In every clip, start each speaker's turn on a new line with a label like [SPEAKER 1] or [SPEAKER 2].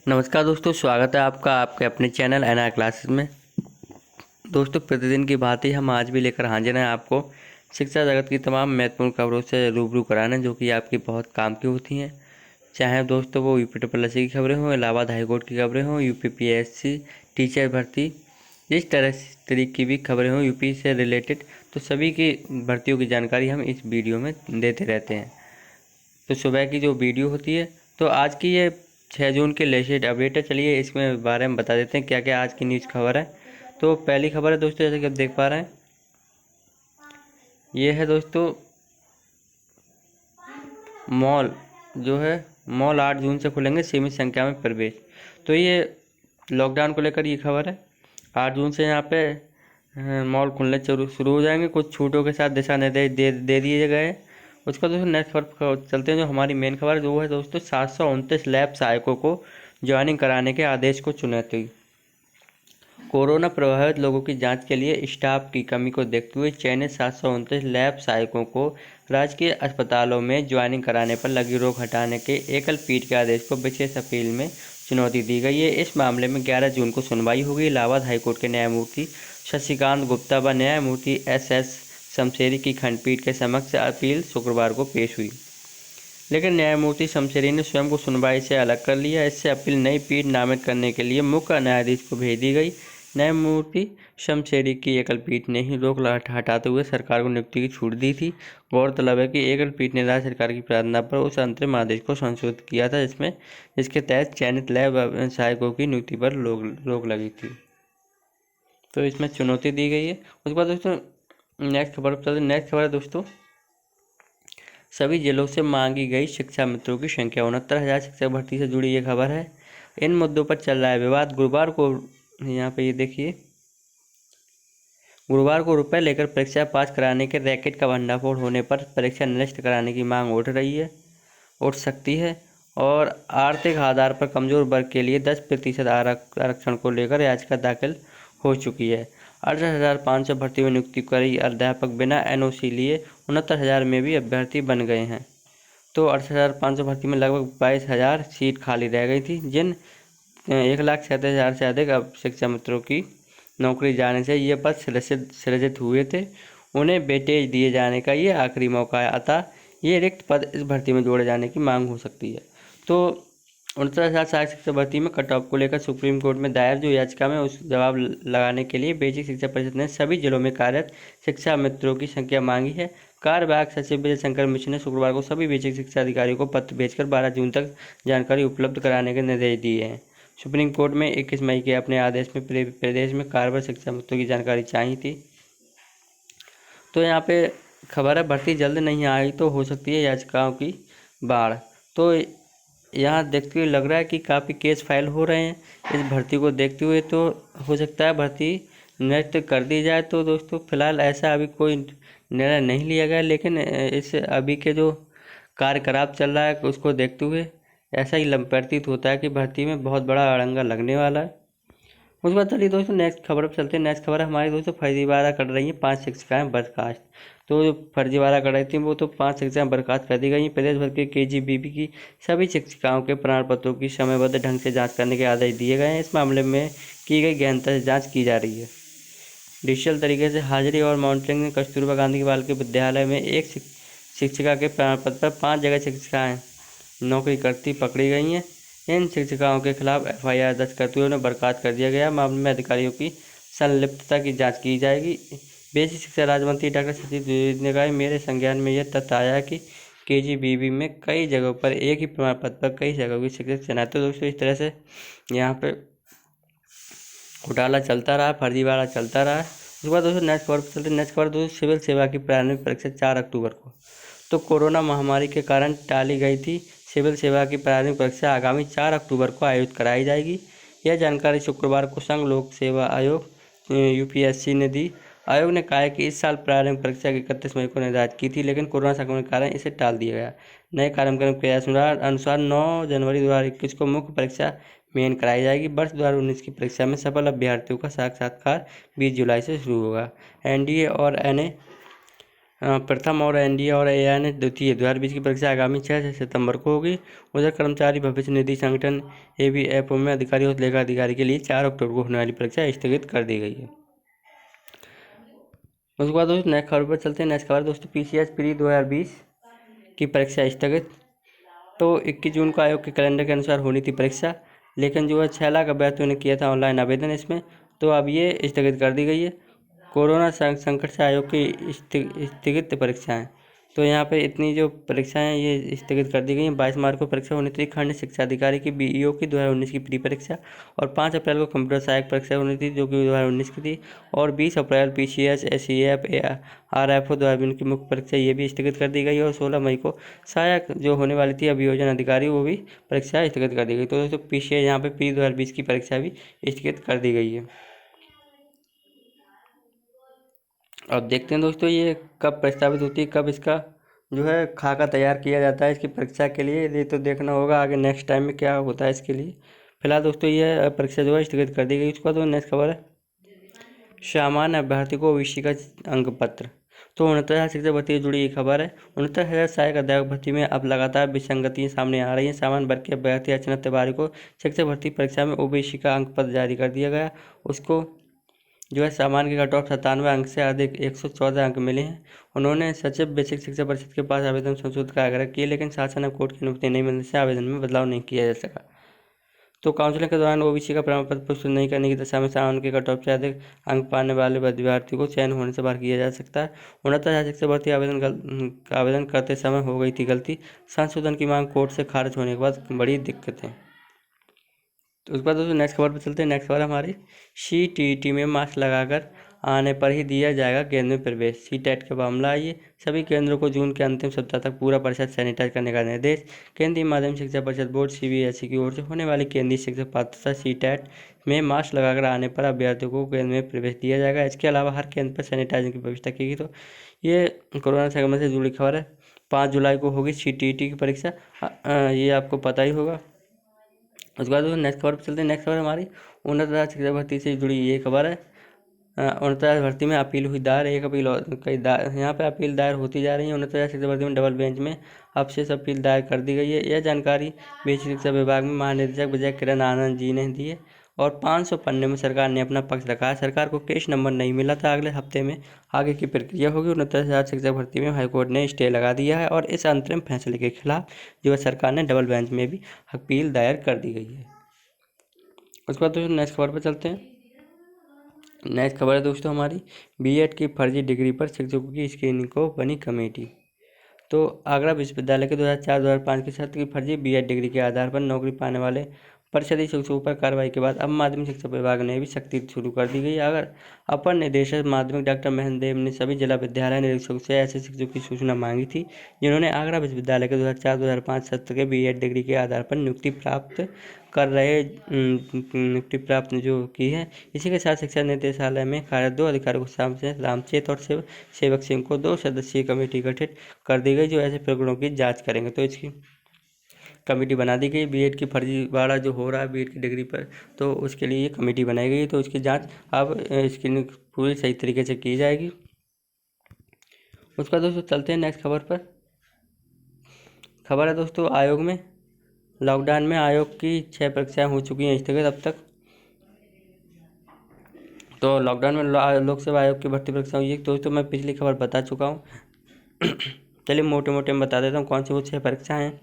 [SPEAKER 1] नमस्कार दोस्तों, स्वागत है आपका आपके अपने चैनल एनआर क्लासेस में। दोस्तों, प्रतिदिन की भांति हम आज भी लेकर हाजिर हैं आपको शिक्षा जगत की तमाम महत्वपूर्ण खबरों से रूबरू कराने, जो कि आपकी बहुत काम की होती हैं। चाहे दोस्तों वो यूपी ट्रिपल की खबरें हों, इलाहाबाद हाईकोर्ट की खबरें हों, यूपी पीएससी टीचर भर्ती, जिस तरीके की भी खबरें हों यूपी से रिलेटेड, तो सभी की भर्तियों की जानकारी हम इस वीडियो में देते रहते हैं। तो सुबह की जो वीडियो होती है, तो आज की ये 6 जून के लेटेस्ट अपडेट है। चलिए इसमें बारे में बता देते हैं क्या क्या आज की न्यूज़ खबर है। तो पहली खबर है दोस्तों, जैसे कि आप देख पा रहे हैं, ये है दोस्तों मॉल 8 जून से खुलेंगे, सीमित संख्या में प्रवेश। तो ये लॉकडाउन को लेकर ये खबर है। 8 जून से यहाँ पे मॉल खुलने शुरू हो जाएंगे, कुछ छूटों के साथ दिशा निर्देश दे दिए गए। उसका दोस्तों नेक्स्ट खबर चलते हैं, जो हमारी मेन खबर जो है दोस्तों 729 लैब सहायकों को ज्वाइनिंग कराने के आदेश को चुनौती। कोरोना प्रभावित लोगों की जांच के लिए स्टाफ की कमी को देखते हुए चयनित 729 लैब सहायकों को राजकीय अस्पतालों में ज्वाइनिंग कराने पर लगी रोक हटाने के एकल पीठ के आदेश को विशेष अपील में चुनौती दी गई है। इस मामले में 11 जून को सुनवाई होगी। इलाहाबाद हाईकोर्ट के न्यायमूर्ति शशिकांत गुप्ता व न्यायमूर्ति एस शमशेरी की खंडपीठ के समक्ष अपील शुक्रवार को पेश हुई, लेकिन न्यायमूर्ति शमशेरी ने स्वयं को सुनवाई से अलग कर लिया। इससे अपील नई पीठ नामित करने के लिए मुख्य न्यायाधीश को भेज दी गई। न्यायमूर्ति शमशेरी की एकल पीठ ने ही रोक हटाते हुए सरकार को नियुक्ति की छूट दी थी। गौरतलब है कि एकल पीठ ने राज्य सरकार की प्रार्थना पर उस अंतरिम आदेश को संशोधित किया था, जिसके तहत चयनित लैब सहायकों की नियुक्ति पर रोक लगी थी। तो इसमें चुनौती दी गई है। उसके बाद दोस्तों नेक्स्ट खबर है दोस्तों, सभी जिलों से मांगी गई शिक्षा मित्रों की संख्या 69,000 शिक्षक भर्ती से जुड़ी ये खबर है। इन मुद्दों पर चल रहा है विवाद। गुरुवार को यहाँ पे ये देखिए, गुरुवार को रुपए लेकर परीक्षा पास कराने के रैकेट का भंडाफोड़ होने पर परीक्षा निरस्त कराने की मांग उठ सकती है। और आर्थिक आधार पर कमजोर वर्ग के लिए 10% आरक्षण को लेकर याचिका दाखिल हो चुकी है। 68,500 भर्ती में नियुक्ति करी अध्यापक बिना एनओसी लिए 69,000 में भी अभ्यर्थी बन गए हैं। तो 68,500 भर्ती में लगभग 22,000 सीट खाली रह गई थी, जिन 1,37,000 से अधिक अब शिक्षा मित्रों की नौकरी जाने से ये पद सृजित हुए थे, उन्हें वेटेज दिए जाने का ये आखिरी मौका है। अतः ये रिक्त पद इस भर्ती में जोड़े जाने की मांग हो सकती है। तो 69,000 सहायक शिक्षक भर्ती में कट ऑफ को लेकर सुप्रीम कोर्ट में दायर जो याचिका में उस जवाब लगाने के लिए बेसिक शिक्षा परिषद ने सभी जिलों में कार्यरत शिक्षा मित्रों की संख्या मांगी है। कार्यवाहक सचिव विजय शंकर मिश्र ने शुक्रवार को सभी बेसिक शिक्षा अधिकारियों को पत्र भेजकर 12 जून तक जानकारी उपलब्ध कराने के निर्देश दिए हैं। सुप्रीम कोर्ट में 21 मई के अपने आदेश में प्रदेश में कार्यरत शिक्षा मित्रों की जानकारी चाहिए थी। तो यहाँ पे खबर है, भर्ती जल्द नहीं आई तो हो सकती है याचिकाओं की बाढ़। तो यहाँ देखते हुए लग रहा है कि काफ़ी केस फाइल हो रहे हैं इस भर्ती को देखते हुए, तो हो सकता है भर्ती निरस्त कर दी जाए। तो दोस्तों फिलहाल ऐसा अभी कोई निर्णय नहीं लिया गया, लेकिन इस अभी के जो कार्यकलाप चल रहा है उसको देखते हुए ऐसा ही प्रतीत होता है कि भर्ती में बहुत बड़ा अड़ंगा लगने वाला है। उसके बाद चलिए दोस्तों नेक्स्ट खबर पर चलते हैं। नेक्स्ट खबर है हमारी दोस्तों, फर्जीवाड़ा कर रही हैं 5 शिक्षिकाएं बर्खास्त। तो जो फर्जीवाड़ा कर रही थी वो तो 5 शिक्षिकाएं बर्खास्त कर दी गई। प्रदेश भर के केजीबीवी की सभी शिक्षिकाओं के प्रमाण पत्रों की समयबद्ध ढंग से जांच करने के आदेश दिए गए हैं। इस मामले में की गई गहनता से जाँच की जा रही है। डिजिटल तरीके से हाजिरी और मॉनिटरिंग में कस्तूरबा गांधी बालिका विद्यालय में एक शिक्षिका के प्रमाण पत्र पर 5 जगह शिक्षिकाएँ नौकरी करती पकड़ी गई हैं। इन शिक्षिकाओं के खिलाफ एफआईआर दर्ज करते हुए उन्हें बर्खास्त कर दिया गया। मामले में अधिकारियों की संलिप्तता की जांच की जाएगी। बेसिक शिक्षा राज्य मंत्री डॉक्टर सतीश द्विवेदी ने कहा, मेरे संज्ञान में यह तथ्य आया कि केजीबीवी में कई जगहों पर एक ही प्रमाण पत्र पर कई जगहों की शिक्षक तैनात। तो दोस्तों इस तरह से यहाँ पे घोटाला चलता रहा, फर्जीवाड़ा चलता रहा। उसके बाद दोस्तों नेक्स्ट खबर चलते। नेक्स्ट खबर दोस्तों, सिविल सेवा की प्रारंभिक परीक्षा 4 अक्टूबर को। तो कोरोना महामारी के कारण टाली गई थी सिविल सेवा की प्रारंभिक परीक्षा आगामी 4 अक्टूबर को आयोजित कराई जाएगी। यह जानकारी शुक्रवार को संघ लोक सेवा आयोग यूपीएससी ने दी। आयोग ने कहा है कि इस साल प्रारंभिक परीक्षा की 31 मई को निर्धारित की थी, लेकिन कोरोना संक्रमण के कारण इसे टाल दिया गया। नए कार्यक्रम के अनुसार 9 जनवरी 2021 को मुख्य परीक्षा मेन कराई जाएगी। वर्ष 2019 की परीक्षा में सफल अभ्यर्थियों का साक्षात्कार 20 जुलाई से शुरू होगा। एनडीए और प्रथम और एनडीए और एआई ने द्वितीय 2020 की परीक्षा आगामी 6 सितंबर को होगी। उधर कर्मचारी भविष्य निधि संगठन एबीएफओ में अधिकारी और लेखा अधिकारी के लिए 4 अक्टूबर को होने वाली परीक्षा स्थगित कर दी गई है। उसके बाद दोस्तों नेक्स्ट खबर पर चलते हैं। नेक्स्ट खबर दोस्तों पीसीएस प्री 2020 की परीक्षा स्थगित। तो 21 जून को आयोग के कैलेंडर के अनुसार होनी थी परीक्षा, लेकिन जो है 6 लाख अभ्यर्थियों ने किया था ऑनलाइन आवेदन इसमें, तो अब ये स्थगित कर दी गई है। कोरोना संकट से आयोग की स्थगित परीक्षाएं, तो यहाँ पे इतनी जो परीक्षाएं हैं ये स्थगित कर दी गई हैं। 22 मार्च को परीक्षा होनी थी खंड शिक्षा अधिकारी की बीईओ की 2019 की प्री परीक्षा, और 5 अप्रैल को कंप्यूटर सहायक परीक्षा होनी थी जो कि 2019 की थी, और 20 अप्रैल पीसीएस एसईएफ आरएफओ 2020 की मुख्य परीक्षा ये भी स्थगित कर दी गई, और 16 मई को सहायक जो होने वाली थी अभियोजन अधिकारी वो भी परीक्षा स्थगित कर दी गई। तो दोस्तों पीसीएस यहाँ पे प्री 2020 की परीक्षा भी स्थगित कर दी गई है। अब देखते हैं दोस्तों ये कब प्रस्तावित होती है, कब इसका जो है खाका तैयार किया जाता है इसकी परीक्षा के लिए, ये तो देखना होगा आगे नेक्स्ट टाइम में क्या होता है इसके लिए। फिलहाल दोस्तों ये परीक्षा जो है स्थगित कर दी गई। उसके बाद नेक्स्ट खबर है सामान्य अभ्यर्थी को ओबीसी का अंक पत्र। तो 69,000 शिक्षक भर्ती से जुड़ी ये खबर है। 69,000 सहायक अध्यापक भर्ती में अब लगातार विसंगतियां सामने आ रही हैं। सामान्य वर्ग के अभ्यर्थी अर्चना तिवारी को शिक्षक भर्ती परीक्षा में ओबीसी का अंक पत्र जारी कर दिया गया। उसको जो है सामान्य के कट ऑफ 97 अंक से अधिक 114 अंक मिले हैं। उन्होंने सचिव बेसिक शिक्षा परिषद के पास आवेदन संशोधित का आग्रह किया, लेकिन शासन ने कोर्ट की अनुमति नहीं मिलने से आवेदन में बदलाव नहीं किया जा सका। तो काउंसलिंग के दौरान ओबीसी का प्रमाण पत्र पुष्ट नहीं करने की दशा में सामान्य के कट ऑफ से अधिक अंक पाने वाले अभ्यर्थी को चयन होने से बाहर किया जा सकता है। 69,000 शिक्षक भर्ती आवेदन करते समय हो गई थी गलती। संशोधन की मांग कोर्ट से खारिज होने के बाद बड़ी दिक्कतें। तो उसके बाद दोस्तों नेक्स्ट खबर पर चलते हैं। नेक्स्ट खबर हमारी सीटीईटी में मास्क लगाकर आने पर ही दिया जाएगा केंद्र में प्रवेश। सीटेट का मामला है ये। सभी केंद्रों को जून के अंतिम सप्ताह तक पूरा परिषद सैनिटाइज करने का निर्देश। केंद्रीय माध्यमिक शिक्षा परिषद बोर्ड सीबीएसई की ओर से होने वाली केंद्रीय शिक्षक पात्रता सीटेट में मास्क लगाकर आने पर अभ्यर्थियों को केंद्र में प्रवेश दिया जाएगा। इसके अलावा हर केंद्र पर सैनिटाइजिंग की व्यवस्था की गई। तो ये कोरोना संक्रमण से जुड़ी खबर है। 5 जुलाई को होगी सीटीईटी की परीक्षा, ये आपको पता ही होगा। उसके बाद नेक्स्ट खबर पर चलते हैं। नेक्स्ट खबर हमारी 69,000 शिक्षक भर्ती से जुड़ी ये खबर है। 69,000 भर्ती में अपील हुई दायर। एक अपील कई यहाँ पे अपील दायर होती जा रही है। 69,000 शिक्षक भर्ती में डबल बेंच में अब से अपील दायर कर दी गई है। यह जानकारी बेसिक शिक्षा विभाग में महानिदेशक विजय किरण आनंद जी ने दी है, और 500 पन्ने में सरकार ने अपना पक्ष रखा है। सरकार को केस नंबर नहीं मिला था। अगले हफ्ते में आगे की प्रक्रिया होगी। 69,000 शिक्षक भर्ती में हाईकोर्ट ने स्टे लगा दिया है, और इस अंतरिम फैसले के खिलाफ जो है सरकार ने डबल बेंच में भी अपील दायर कर दी गई है। उसके बाद दोस्तों नेक्स्ट खबर पर चलते हैं। नेक्स्ट खबर है दोस्तों हमारी बीएड की फर्जी डिग्री पर शिक्षकों की स्क्रीनिंग को बनी कमेटी। तो आगरा विश्वविद्यालय के 2004-2005 के छात्र की फर्जी बीएड डिग्री के आधार पर नौकरी पाने वाले परिषदीय शिक्षकों पर कार्रवाई के बाद अब माध्यमिक शिक्षा विभाग ने भी सख्ती शुरू कर दी गई। अगर अपर निदेशक माध्यमिक डॉक्टर महेंद्र देव ने सभी जिला विद्यालय निरीक्षकों से ऐसे शिक्षकों की सूचना मांगी थी जिन्होंने आगरा विश्वविद्यालय के 2004-2005 सत्र के बीएड डिग्री के आधार पर नियुक्ति प्राप्त जो की है। इसी के साथ शिक्षा निदेशालय में कार्यरत 2 अधिकारियों को रामचेत और सेवक सिंह को 2 सदस्यीय कमेटी गठित कर दी गई जो ऐसे प्रकरणों की जाँच करेंगे। तो इसकी कमेटी बना दी गई। बीएड की फर्जीवाड़ा जो हो रहा है बीएड की डिग्री पर, तो उसके लिए ये कमेटी बनाई गई। तो उसकी जांच अब इसकी पूरी सही तरीके से की जाएगी। उसका दोस्तों चलते हैं नेक्स्ट खबर पर। खबर है दोस्तों आयोग में लॉकडाउन में आयोग की 6 परीक्षाएं हो चुकी हैं स्थगित अब तक। तो लॉकडाउन में लोकसेवा आयोग की भर्ती परीक्षा हुई है। दोस्तों मैं पिछली खबर बता चुका हूँ। चलिए मोटे मोटे में बता देता हूँ कौन सी वो 6 परीक्षाएँ हैं।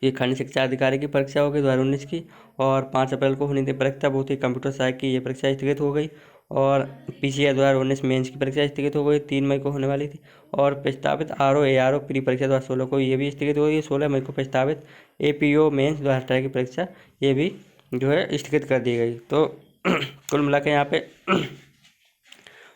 [SPEAKER 1] ये खंड शिक्षा अधिकारी की परीक्षा होगी 2019 की, और 5 अप्रैल को होनी थी परीक्षा, वो थी कंप्यूटर सहायक की, ये परीक्षा स्थगित हो गई। और पीसीआर 2019 मेंस की परीक्षा स्थगित हो गई, 3 मई को होने वाली थी। और प्रस्तावित आरओ एआरओ प्री परीक्षा 2016 को ये भी स्थगित हो गई। 16 मई को प्रस्तावित एपीओ मेंस 2018 की परीक्षा ये भी जो है स्थगित कर दी गई। तो कुल मिला के यहाँ पे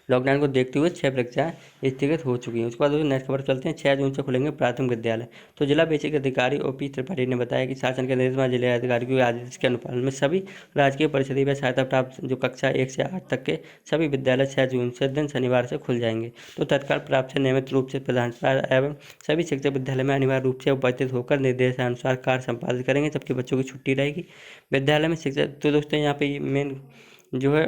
[SPEAKER 1] लॉकडाउन को देखते हुए 6 परीक्षाएं स्थगित हो चुकी हैं। उसके बाद नेक्स्ट खबर चलते हैं। 6 जून से खुलेंगे प्राथमिक विद्यालय। तो जिला बेसिक अधिकारी ओपी त्रिपाठी ने बताया कि शासन के निर्देश में जिला अधिकारी के आदेश के अनुपालन में सभी राजकीय परिषदीय व सहायता प्राप्त जो कक्षा 1 से 8 तक के सभी विद्यालय 6 जून से दिन शनिवार से खुल जाएंगे। तो तत्काल प्राप्त से नियमित रूप से प्रधानाचार्य एवं सभी शिक्षक विद्यालय में अनिवार्य रूप से उपस्थित होकर निर्देशानुसार कार्य संपादित करेंगे, जबकि बच्चों की छुट्टी रहेगी। विद्यालय में शिक्षक तो दोस्तों यहाँ पे मेन जो है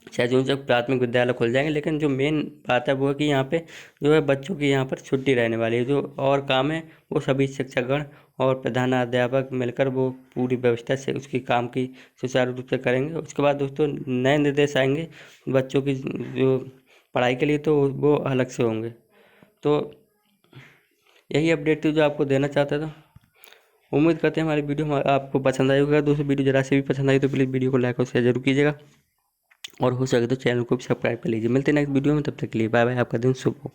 [SPEAKER 1] चाहे जो जब प्राथमिक विद्यालय खुल जाएंगे, लेकिन जो मेन बात है वो है कि यहाँ पे जो है बच्चों की यहाँ पर छुट्टी रहने वाली है। जो और काम है वो सभी शिक्षकगण और प्रधानाध्यापक मिलकर वो पूरी व्यवस्था से उसकी काम की सुचारू रूप से करेंगे। उसके बाद दोस्तों नए निर्देश आएंगे बच्चों की जो पढ़ाई के लिए, तो वो अलग से होंगे। तो यही अपडेट थी जो आपको देना चाहता था। उम्मीद करते हैं हमारी वीडियो आपको पसंद आई होगा। दोस्तों वीडियो जरा से भी पसंद आई तो प्लीज़ वीडियो को लाइक और शेयर जरूर कीजिएगा, और हो सके तो चैनल को भी सब्सक्राइब कर लीजिए। मिलते हैं नेक्स्ट वीडियो में, तब तक के लिए बाय बाय। आपका दिन शुभ हो।